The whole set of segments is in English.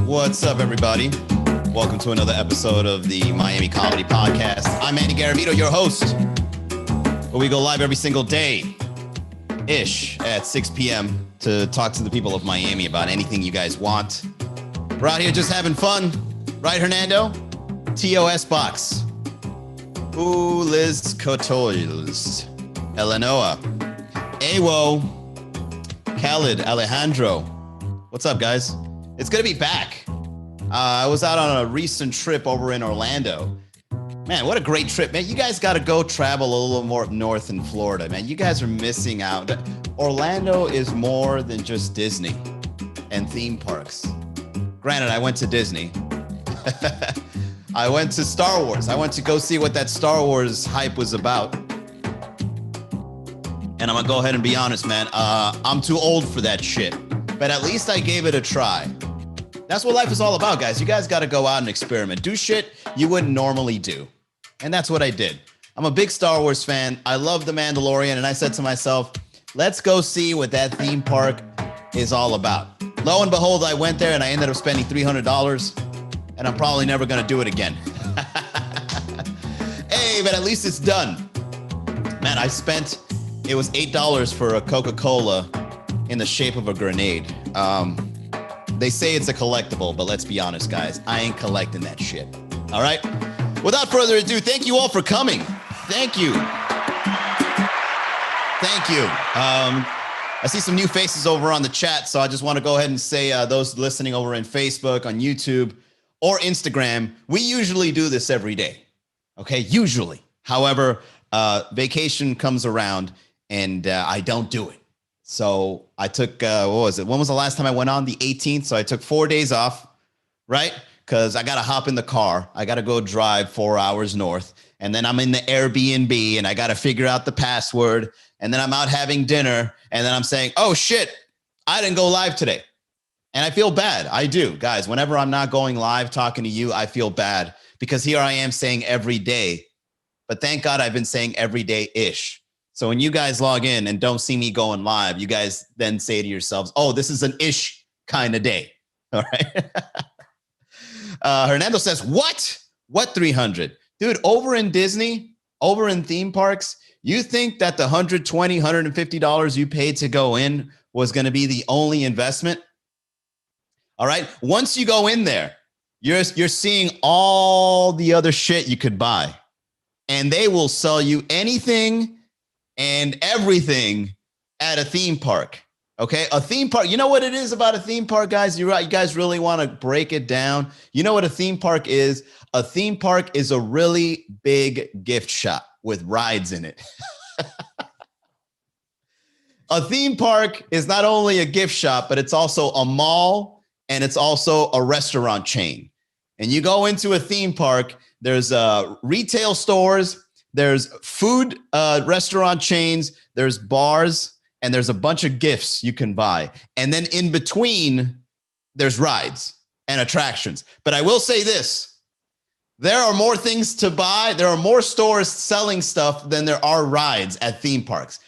What's up, everybody? Welcome to another episode of the Miami Comedy Podcast. I'm Manny, your host, where we go live every single day-ish at 6 p.m. to talk to the people of Miami about anything you guys want. We're out here just having fun. Right, Hernando? TOS Box. Ooh, Liz Cotoils. Eleanor. Awo. Khaled. Alejandro. What's up, guys? It's good to be back. I was out on a recent trip over in Orlando. Man, what a great trip, man. You guys got to go travel a little more up north in Florida, man. You guys are missing out. Orlando is more than just Disney and theme parks. Granted, I went to Disney. I went to Star Wars. I went to go see what that Star Wars hype was about. And I'm going to go ahead and be honest, man. I'm too old for that shit. But at least I gave it a try. That's what life is all about, guys. You guys got to go out and experiment. Do shit you wouldn't normally do. And that's what I did. I'm a big Star Wars fan. I love The Mandalorian. And I said to myself, let's go see what that theme park is all about. Lo and behold, I went there and I ended up spending $300. And I'm probably never going to do it again. Hey, but at least it's done. Man, it was $8 for a Coca-Cola in the shape of a grenade. They say it's a collectible, but let's be honest, guys. I ain't collecting that shit. All right? Without further ado, thank you all for coming. Thank you. Thank you. I see some new faces over on the chat, so I just want to go ahead and say those listening over in Facebook, on YouTube, or Instagram, we usually do this every day. Okay? Usually. However, vacation comes around and I don't do it. So I took, what was it? When was the last time I went on? The 18th. So I took 4 days off, right? Because I got to hop in the car. I got to go drive 4 hours north. And then I'm in the Airbnb and I got to figure out the password. And then I'm out having dinner. And then I'm saying, oh shit, I didn't go live today. And I feel bad. I do. Guys, whenever I'm not going live talking to you, I feel bad because here I am saying every day. But thank God I've been saying every day-ish. So when you guys log in and don't see me going live, you guys then say to yourselves, oh, this is an ish kind of day. All right. Hernando says, what? What 300? Dude, over in Disney, over in theme parks, you think that the $120, $150 you paid to go in was going to be the only investment? All right. Once you go in there, you're seeing all the other shit you could buy. And they will sell you anything and everything at a theme park. Okay, a theme park. You know what it is about a theme park, guys? You're right. You guys really want to break it down. You know what a theme park is? A theme park is a really big gift shop with rides in it. A theme park is not only a gift shop, but it's also a mall and it's also a restaurant chain. And you go into a theme park, there's retail stores, there's food restaurant chains, there's bars, and there's a bunch of gifts you can buy. And then in between, there's rides and attractions. But I will say this, there are more things to buy. There are more stores selling stuff than there are rides at theme parks.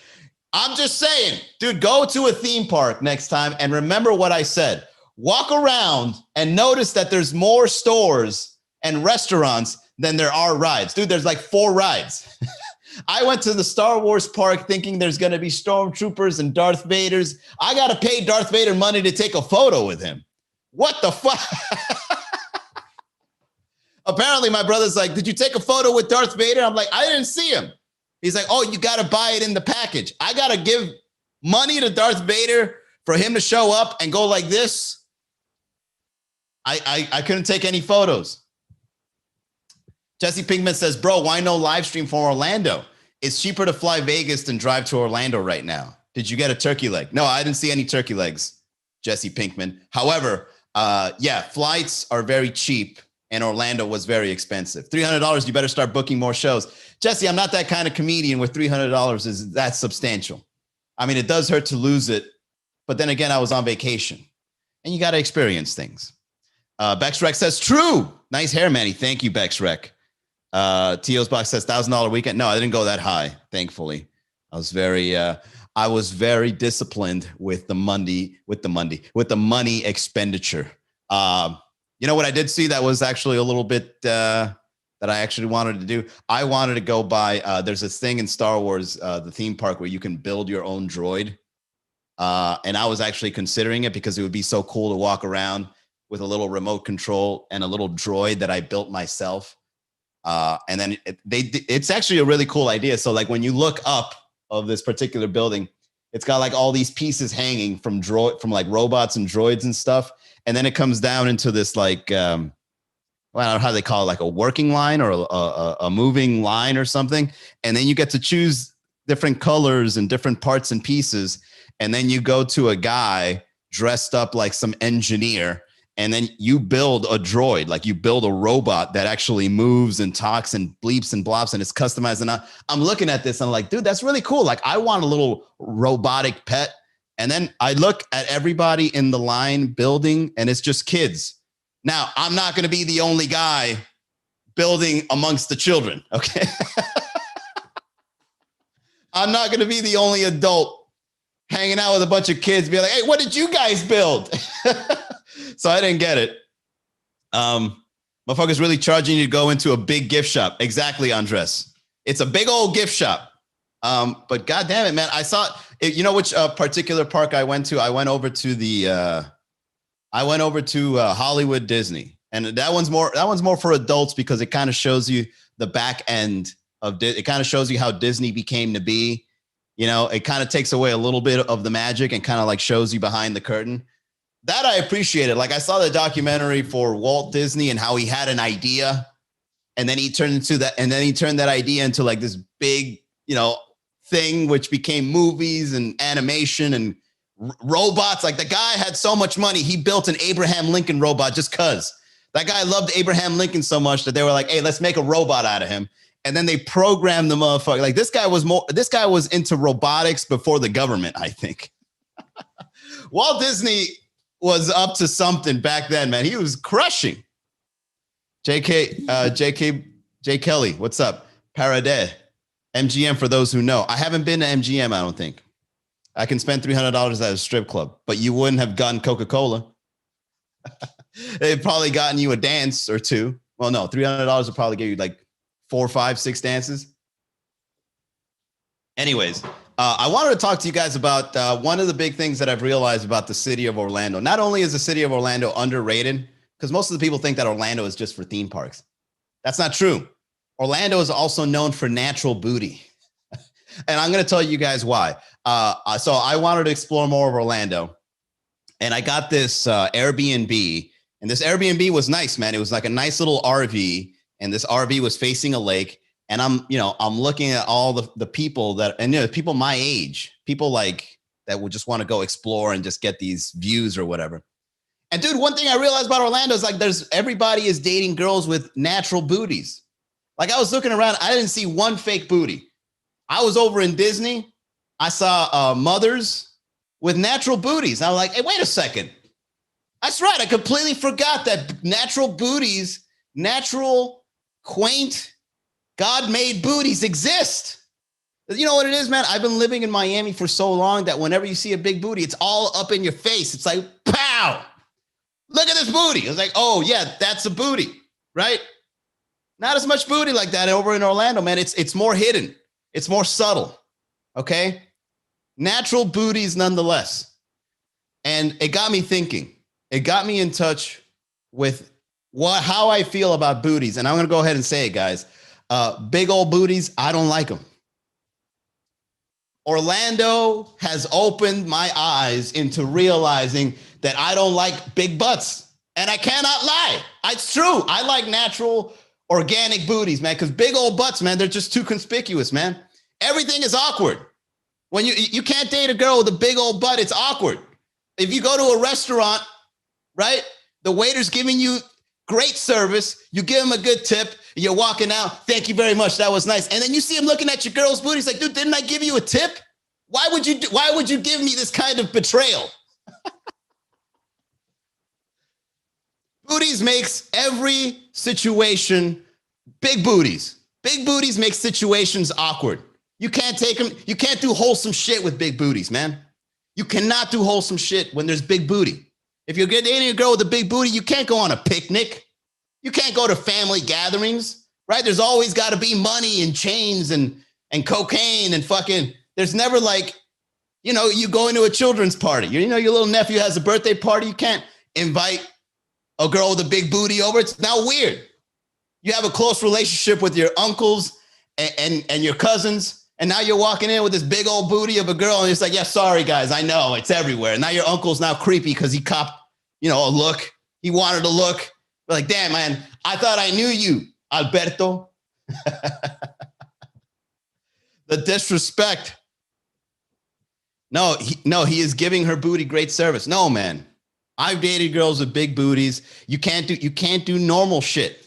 I'm just saying, dude, go to a theme park next time and remember what I said. Walk around and notice that there's more stores and restaurants than there are rides. Dude, there's like 4 rides. I went to the Star Wars park thinking there's going to be stormtroopers and Darth Vaders. I got to pay Darth Vader money to take a photo with him. What the fuck? Apparently, my brother's like, did you take a photo with Darth Vader? I'm like, I didn't see him. He's like, oh, you got to buy it in the package. I got to give money to Darth Vader for him to show up and go like this. I couldn't take any photos. Jesse Pinkman says, bro, why no live stream from Orlando? It's cheaper to fly Vegas than drive to Orlando right now. Did you get a turkey leg? No, I didn't see any turkey legs, Jesse Pinkman. However, yeah, flights are very cheap and Orlando was very expensive. $300, you better start booking more shows. Jesse, I'm not that kind of comedian where $300 is that substantial. I mean, it does hurt to lose it, but then again, I was on vacation and you got to experience things. Bex Rec says, true. Nice hair, Manny. Thank you, Bex Rec. Tio's Box says $1,000 weekend. No, I didn't go that high. Thankfully, I was very disciplined with the money expenditure. You know what I did see that was actually a little bit that I actually wanted to do? I wanted to go by, there's this thing in Star Wars, the theme park, where you can build your own droid. And I was actually considering it because it would be so cool to walk around with a little remote control and a little droid that I built myself. And then it's actually a really cool idea. So like when you look up of this particular building, it's got like all these pieces hanging from like robots and droids and stuff. And then it comes down into this like, well, I don't know how they call it, like a working line or a moving line or something. And then you get to choose different colors and different parts and pieces. And then you go to a guy dressed up like some engineer, and then you build a droid, like you build a robot that actually moves and talks and bleeps and blops, and it's customized. And I'm looking at this and I'm like, dude, that's really cool. Like I want a little robotic pet. And then I look at everybody in the line building, and it's just kids. Now, I'm not going to be the only guy building amongst the children, okay? I'm not going to be the only adult hanging out with a bunch of kids, be like, hey, what did you guys build? So I didn't get it. Motherfuckers really charging you to go into a big gift shop. Exactly, Andres. It's a big old gift shop. But God damn it, man. I saw it, you know which particular park I went to? I went over to Hollywood Disney. And that one's more for adults because it kind of shows you the back end of it. Kind of shows you how Disney became to be. You know, it kind of takes away a little bit of the magic and kind of like shows you behind the curtain. That I appreciated. Like I saw the documentary for Walt Disney and how he had an idea, and then he turned that idea into like this big, you know, thing, which became movies and animation and robots. Like the guy had so much money, he built an Abraham Lincoln robot just cause that guy loved Abraham Lincoln so much that they were like, hey, let's make a robot out of him. And then they programmed the motherfucker. Like this guy was into robotics before the government, I think. Walt Disney was up to something back then, man. He was crushing. J. Kelly, what's up? Parade. MGM, for those who know. I haven't been to MGM, I don't think. I can spend $300 at a strip club, but you wouldn't have gotten Coca-Cola. They've probably gotten you a dance or two. Well, no, $300 would probably give you like 4, 5, 6 dances. Anyways, I wanted to talk to you guys about one of the big things that I've realized about the city of Orlando. Not only is the city of Orlando underrated, because most of the people think that Orlando is just for theme parks. That's not true. Orlando is also known for natural booty. And I'm going to tell you guys why. So I wanted to explore more of Orlando. And I got this Airbnb. And this Airbnb was nice, man. It was like a nice little RV. And this RV was facing a lake. And I'm looking at all the people people my age, people like that would just want to go explore and just get these views or whatever. And dude, one thing I realized about Orlando is like everybody is dating girls with natural booties. Like I was looking around, I didn't see one fake booty. I was over in Disney. I saw mothers with natural booties. I was like, hey, wait a second. That's right. I completely forgot that natural booties, natural, quaint, God-made booties exist. You know what it is, man? I've been living in Miami for so long that whenever you see a big booty, it's all up in your face. It's like, pow! Look at this booty. It's like, oh, yeah, that's a booty, right? Not as much booty like that over in Orlando, man. It's more hidden. It's more subtle, okay? Natural booties nonetheless. And it got me thinking. It got me in touch with how I feel about booties. And I'm going to go ahead and say it, guys. Big old booties, I don't like them. Orlando has opened my eyes into realizing that I don't like big butts. And I cannot lie. It's true. I like natural, organic booties, man, because big old butts, man, they're just too conspicuous, man. Everything is awkward. When you can't date a girl with a big old butt, it's awkward. If you go to a restaurant, right, the waiter's giving you great service, you give him a good tip, you're walking out, thank you very much, that was nice. And then you see him looking at your girl's booty, he's like, dude, didn't I give you a tip? Why would you give me this kind of betrayal? Booties makes every situation, big booties make situations awkward. You can't take them, you can't do wholesome shit with big booties, man. You cannot do wholesome shit when there's big booty. If you're dating a girl with a big booty, you can't go on a picnic. You can't go to family gatherings, right? There's always got to be money and chains and cocaine and fucking, there's never like, you know, you go into a children's party. You know, your little nephew has a birthday party. You can't invite a girl with a big booty over. It's now weird. You have a close relationship with your uncles and your cousins. And now you're walking in with this big old booty of a girl. And it's like, yeah, sorry, guys. I know it's everywhere. And now your uncle's now creepy because he copped, you know, a look. He wanted a look. We're like, damn, man, I thought I knew you, Alberto. The disrespect. No, he is giving her booty great service. No, man. I've dated girls with big booties. You can't do normal shit.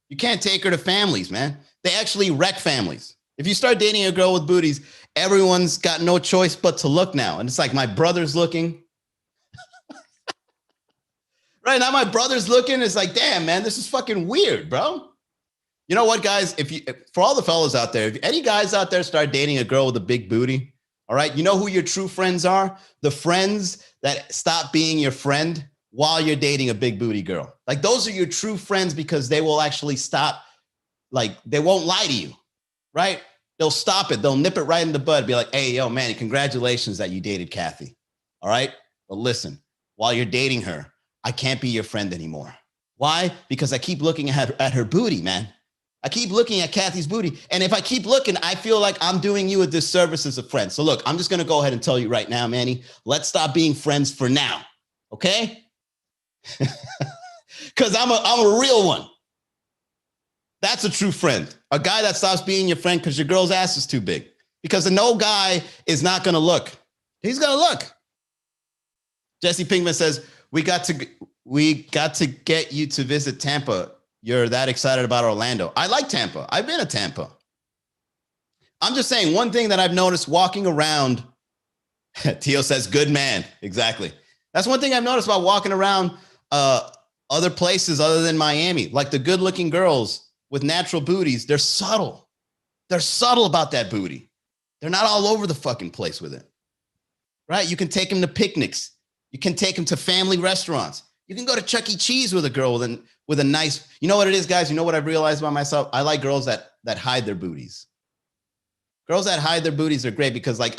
You can't take her to families, man. They actually wreck families. If you start dating a girl with booties, everyone's got no choice but to look now. And it's like, my brother's looking. Right now, my brother's looking. It's like, damn, man, this is fucking weird, bro. You know what, guys? For all the fellas out there, if any guys out there start dating a girl with a big booty, all right, you know who your true friends are? The friends that stop being your friend while you're dating a big booty girl. Like, those are your true friends because they will actually stop. Like, they won't lie to you, right? They'll stop it. They'll nip it right in the bud. Be like, hey, yo, Manny, congratulations that you dated Kathy. All right. But listen, while you're dating her, I can't be your friend anymore. Why? Because I keep looking at her booty, man. I keep looking at Kathy's booty. And if I keep looking, I feel like I'm doing you a disservice as a friend. So look, I'm just going to go ahead and tell you right now, Manny, let's stop being friends for now. Okay? Because I'm a real one. That's a true friend. A guy that stops being your friend because your girl's ass is too big. Because no guy is not going to look. He's going to look. Jesse Pinkman says, we got to get you to visit Tampa. You're that excited about Orlando. I like Tampa. I've been to Tampa. I'm just saying one thing that I've noticed walking around. Tio says, good man. Exactly. That's one thing I've noticed about walking around other places other than Miami. Like the good looking girls with natural booties, they're subtle. They're subtle about that booty. They're not all over the fucking place with it. Right? You can take them to picnics. You can take them to family restaurants. You can go to Chuck E. Cheese with a girl with a nice, you know what it is, guys? You know what I've realized about myself? I like girls that hide their booties. Girls that hide their booties are great because like,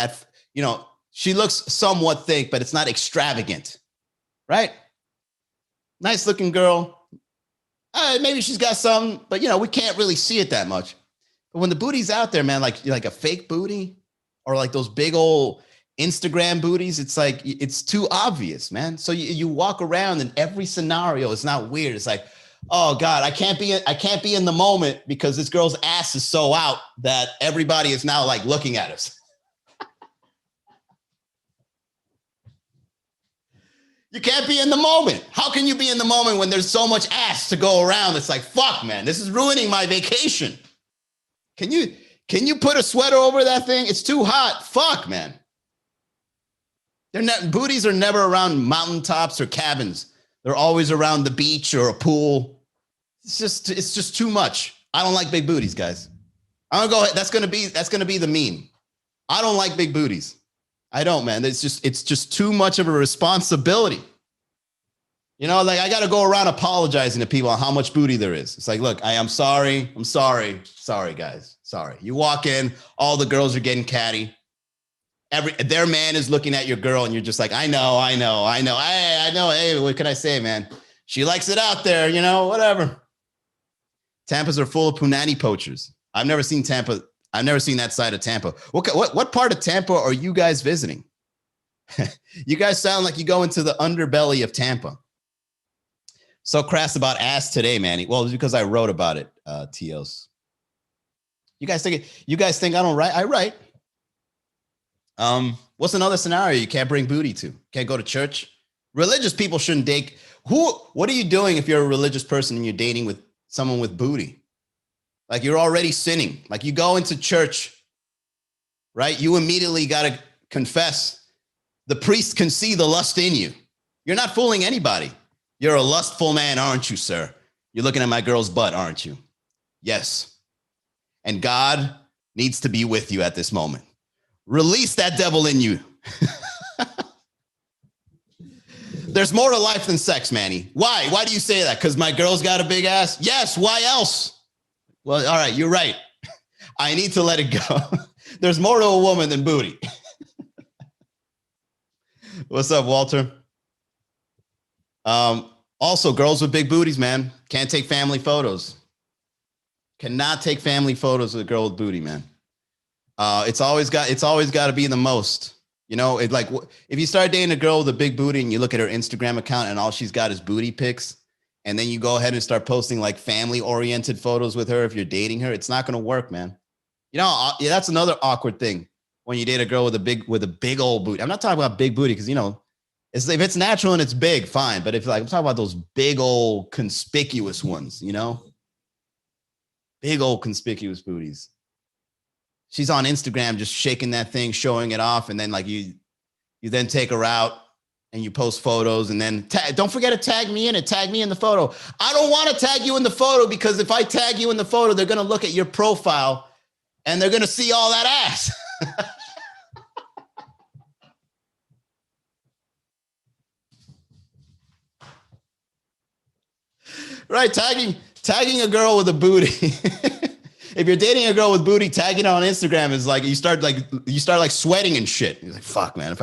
she looks somewhat thick, but it's not extravagant, right? Nice looking girl. Maybe she's got some, but we can't really see it that much. But when the booty's out there, man, like a fake booty or like those big old Instagram booties, it's like, it's too obvious, man. So you walk around in every scenario. It's not weird. It's like, oh God, I can't be in the moment because this girl's ass is so out that everybody is now like looking at us. You can't be in the moment. How can you be in the moment when there's so much ass to go around? It's like, fuck, man, this is ruining my vacation. Can you put a sweater over that thing? It's too hot. Fuck, man. Booties are never around mountaintops or cabins. They're always around the beach or a pool. It's just too much. I don't like big booties, guys. I'm gonna go ahead. That's gonna be the meme. I don't like big booties. I don't, man. It's just too much of a responsibility. Like I got to go around apologizing to people on how much booty there is. It's like, look, I'm sorry. I'm sorry. Sorry, guys. Sorry. You walk in, all the girls are getting catty. Their man is looking at your girl and you're just like, I know. I know. Hey, what can I say, man? She likes it out there, whatever. Tampas are full of punani poachers. I've never seen Tampa. I've never seen that side of Tampa. What part of Tampa are you guys visiting? You guys sound like you go into the underbelly of Tampa. So crass about ass today, Manny. Well, it's because I wrote about it, Tios. You guys think I don't write? I write. What's another scenario you can't bring booty to? Can't go to church? Religious people shouldn't date. What are you doing if you're a religious person and you're dating with someone with booty? Like you're already sinning. Like you go into church, right? You immediately got to confess. The priest can see the lust in you. You're not fooling anybody. You're a lustful man, aren't you, sir? You're looking at my girl's butt, aren't you? Yes. And God needs to be with you at this moment. Release that devil in you. There's more to life than sex, Manny. Why? Why do you say that? Because my girl's got a big ass? Yes. Why else? Well, all right. You're right. I need to let it go. There's more to a woman than booty. What's up, Walter? Also, girls with big booties, man, can't take family photos. Cannot take family photos with a girl with booty, man. It's always got to be the most. You know, it's like if you start dating a girl with a big booty and you look at her Instagram account and all she's got is booty pics, and then you go ahead and start posting like family-oriented photos with her if you're dating her, it's not going to work, man. You know, that's another awkward thing when you date a girl with a big old booty. I'm not talking about big booty because, you know, if it's natural and it's big, fine. But if like I'm talking about those big old conspicuous ones, you know, big old conspicuous booties. She's on Instagram just shaking that thing, showing it off, and then like you then take her out and you post photos, and then don't forget to tag me in it. Tag me in the photo. I don't want to tag you in the photo because if I tag you in the photo, they're gonna look at your profile and they're gonna see all that ass. Right, tagging a girl with a booty. If you're dating a girl with booty, tagging her on Instagram is like you start like sweating and shit. You're like, fuck, man. If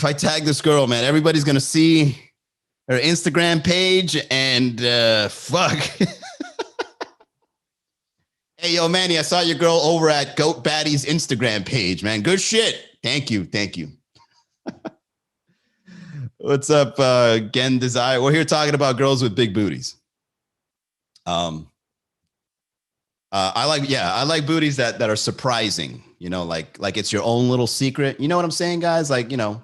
I tag this girl, man, everybody's gonna see her Instagram page and fuck. Hey, yo, Manny, I saw your girl over at Goat Baddie's Instagram page, man. Good shit. Thank you. What's up, Gen Desire? We're here talking about girls with big booties. I like booties that are surprising, you know, like it's your own little secret. You know what I'm saying, guys? Like, you know,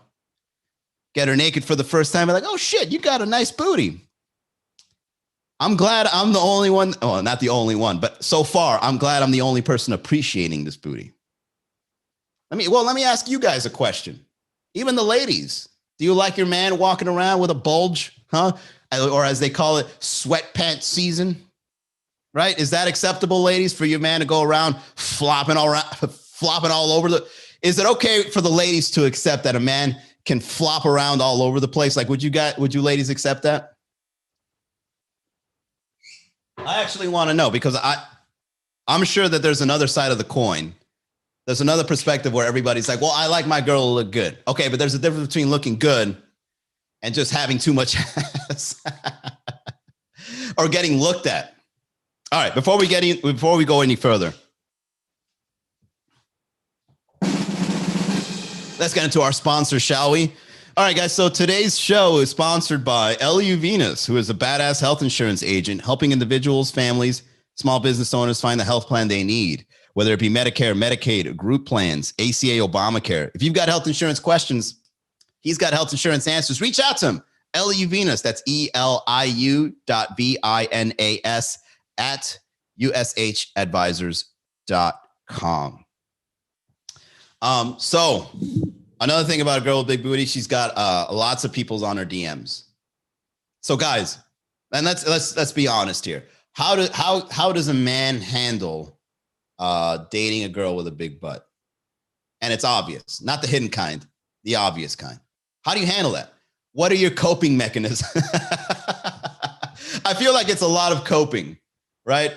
get her naked for the first time. Like, oh shit, you got a nice booty. I'm glad I'm the only one. Oh, not the only one, but so far, I'm glad I'm the only person appreciating this booty. Let me ask you guys a question. Even the ladies, do you like your man walking around with a bulge, huh? Or as they call it, sweatpants season? Right? Is that acceptable, ladies, for your man to go around flopping all over is it okay for the ladies to accept that a man can flop around all over the place? Like, would you ladies accept that? I actually want to know because I'm sure that there's another side of the coin. There's another perspective where everybody's like, well, I like my girl to look good. Okay, but there's a difference between looking good and just having too much ass or getting looked at. All right, before we go any further, let's get into our sponsor, shall we? All right, guys, so today's show is sponsored by LU Venus, who is a badass health insurance agent helping individuals, families, small business owners find the health plan they need, whether it be Medicare, Medicaid, group plans, ACA, Obamacare. If you've got health insurance questions, he's got health insurance answers. Reach out to him, LU Venus, that's ELIU.VINAS at ushadvisors.com. So another thing about a girl with big booty, she's got lots of people's on her DMs. So guys, and let's be honest here. How does a man handle dating a girl with a big butt? And it's obvious, not the hidden kind, the obvious kind. How do you handle that? What are your coping mechanisms? I feel like it's a lot of coping, right?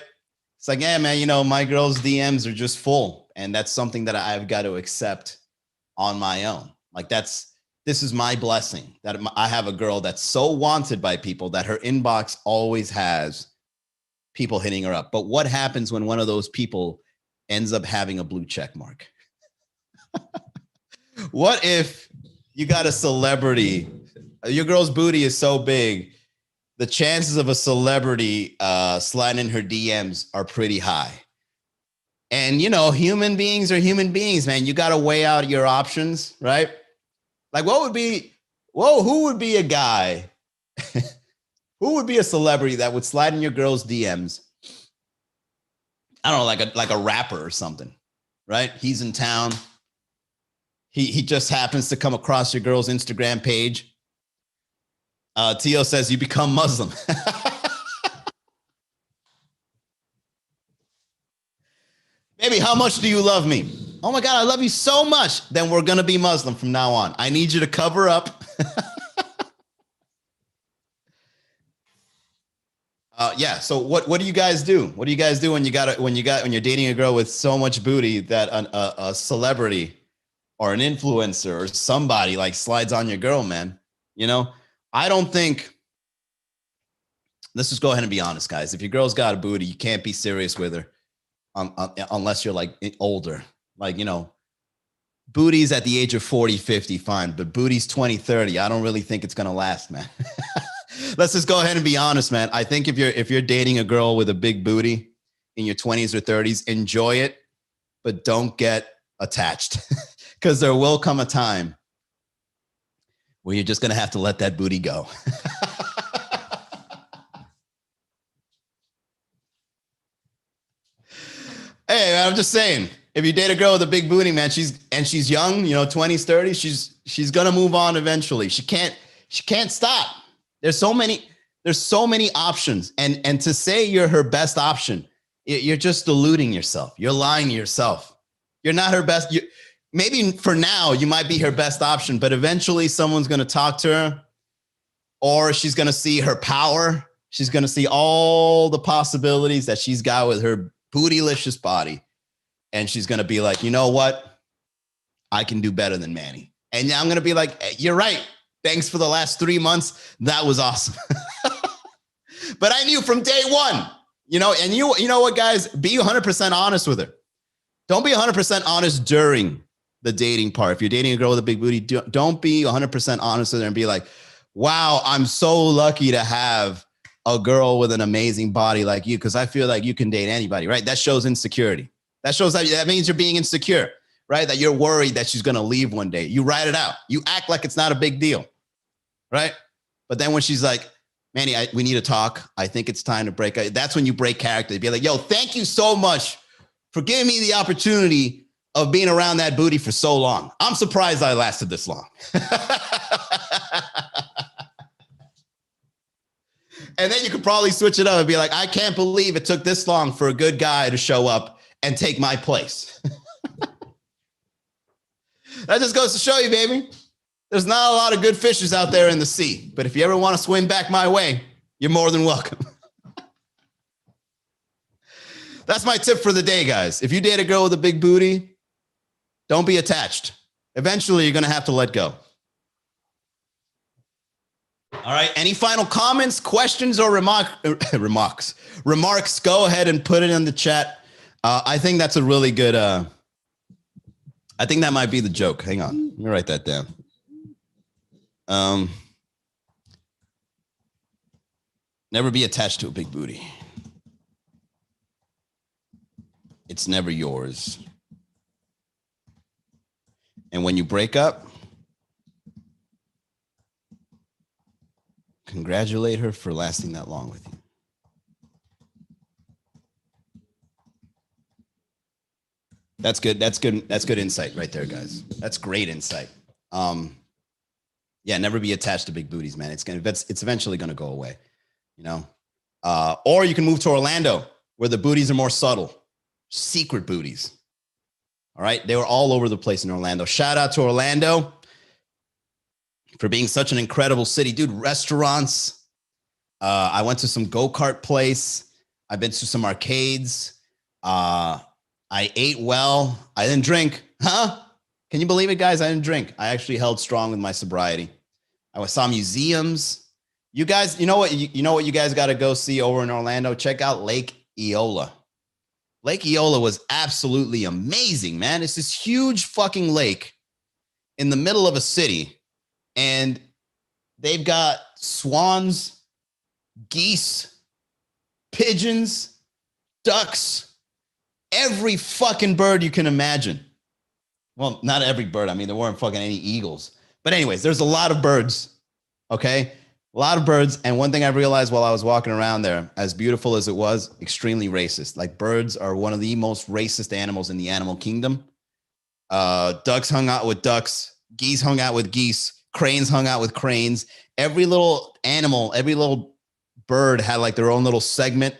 It's like, yeah, man, you know, my girl's DMs are just full. And that's something that I've got to accept on my own. Like this is my blessing that I have a girl that's so wanted by people that her inbox always has people hitting her up. But what happens when one of those people ends up having a blue check mark? What if you got a celebrity, your girl's booty is so big, the chances of a celebrity sliding in her DMs are pretty high. And, you know, human beings are human beings, man. You got to weigh out your options, right? Like who would be a guy, who would be a celebrity that would slide in your girl's DMs? I don't know, like a rapper or something, right? He's in town. He just happens to come across your girl's Instagram page. Tio says you become Muslim. Baby, how much do you love me? Oh my God, I love you so much. Then we're going to be Muslim from now on. I need you to cover up. Yeah. So what do you guys do? What do you guys do when you're dating a girl with so much booty that a celebrity or an influencer or somebody like slides on your girl, man? You know, I don't think. Let's just go ahead and be honest, guys. If your girl's got a booty, you can't be serious with her unless you're like older. Like, you know, booties at the age of 40, 50, fine. But booties 20, 30, I don't really think it's going to last, man. Let's just go ahead and be honest, man. I think if you're dating a girl with a big booty in your 20s or 30s, enjoy it, but don't get attached because there will come a time where you're just going to have to let that booty go. Hey, man, I'm just saying, if you date a girl with a big booty, man, she's young, you know, 20s, 30s, she's gonna move on eventually. She can't stop. There's so many options. And to say you're her best option, you're just deluding yourself. You're lying to yourself. You're not her best. Maybe for now you might be her best option, but eventually someone's gonna talk to her, or she's gonna see her power. She's gonna see all the possibilities that she's got with her bootylicious body. And she's going to be like, you know what? I can do better than Manny. And I'm going to be like, hey, you're right. Thanks for the last 3 months. That was awesome. But I knew from day one, you know, and you know what, guys, be 100% honest with her. Don't be 100% honest during the dating part. If you're dating a girl with a big booty, don't be 100% honest with her and be like, wow, I'm so lucky to have a girl with an amazing body like you, because I feel like you can date anybody, right? That shows insecurity. That means you're being insecure, right? That you're worried that she's going to leave one day. You write it out. You act like it's not a big deal, right? But then when she's like, Manny, we need to talk. I think it's time to break up. That's when you break character. You'd be like, yo, thank you so much for giving me the opportunity of being around that booty for so long. I'm surprised I lasted this long. And then you could probably switch it up and be like, I can't believe it took this long for a good guy to show up and take my place. That just goes to show you, baby, there's not a lot of good fishes out there in the sea. But if you ever want to swim back my way, you're more than welcome. That's my tip for the day, guys. If you date a girl with a big booty, don't be attached. Eventually, you're going to have to let go. All right. Any final comments, questions, or remarks? Go ahead and put it in the chat. I think that's a really good. I think that might be the joke. Hang on. Let me write that down. Never be attached to a big booty. It's never yours. And when you break up, congratulate her for lasting that long with you. That's good. That's good. That's good insight right there, guys. That's great insight. Yeah, never be attached to big booties, man. It's eventually gonna go away, you know. Or you can move to Orlando, where the booties are more subtle, secret booties. All right, they were all over the place in Orlando. Shout out to Orlando for being such an incredible city, dude. Restaurants. I went to some go-kart place. I've been to some arcades. I ate well. I didn't drink. Huh? Can you believe it, guys? I didn't drink. I actually held strong with my sobriety. I saw museums. You guys, you know what you guys got to go see over in Orlando? Check out Lake Eola. Lake Eola was absolutely amazing, man. It's this huge fucking lake in the middle of a city, and they've got swans, geese, pigeons, ducks, every fucking bird you can imagine. Well, not every bird. I mean, there weren't fucking any eagles. But anyways, there's a lot of birds, okay? A lot of birds. And one thing I realized while I was walking around there, as beautiful as it was, extremely racist. Like, birds are one of the most racist animals in the animal kingdom. Ducks hung out with ducks. Geese hung out with geese. Cranes hung out with cranes. Every little animal, every little bird had like their own little segment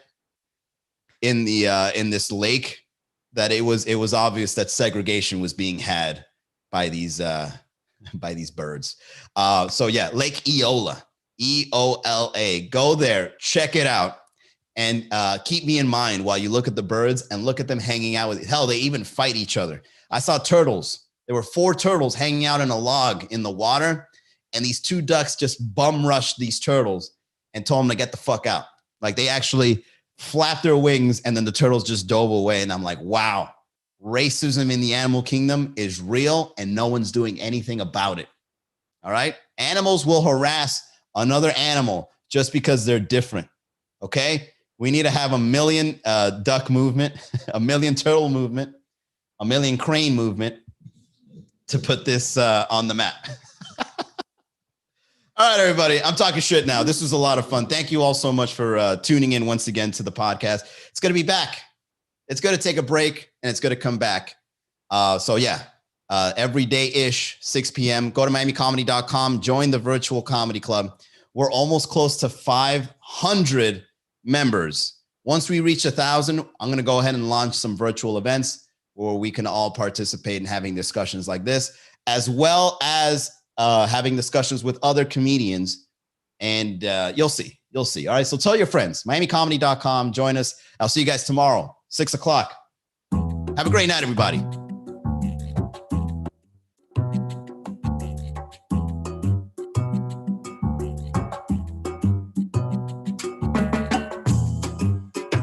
in this lake, that it was obvious that segregation was being had by these by these birds. So yeah, Lake Eola, Eola. Go there, check it out. And keep me in mind while you look at the birds and look at them hanging out with, hell, they even fight each other. I saw turtles. There were 4 turtles hanging out in a log in the water. And these 2 ducks just bum rushed these turtles and told them to get the fuck out. Like they actually flapped their wings and then the turtles just dove away. And I'm like, wow, racism in the animal kingdom is real and no one's doing anything about it. All right. Animals will harass another animal just because they're different. Okay. We need to have a million duck movement, a million turtle movement, a million crane movement to put this on the map. All right, everybody. I'm talking shit now. This was a lot of fun. Thank you all so much for tuning in once again to the podcast. It's going to be back. It's going to take a break and it's going to come back. So yeah, every day-ish, 6 p.m. Go to miamicomedy.com. Join the virtual comedy club. We're almost close to 500 members. Once we reach 1,000, I'm going to go ahead and launch some virtual events where we can all participate in having discussions like this, as well as having discussions with other comedians. And you'll see. All right. So tell your friends, miamicomedy.com. Join us. I'll see you guys tomorrow, 6 o'clock. Have a great night, everybody.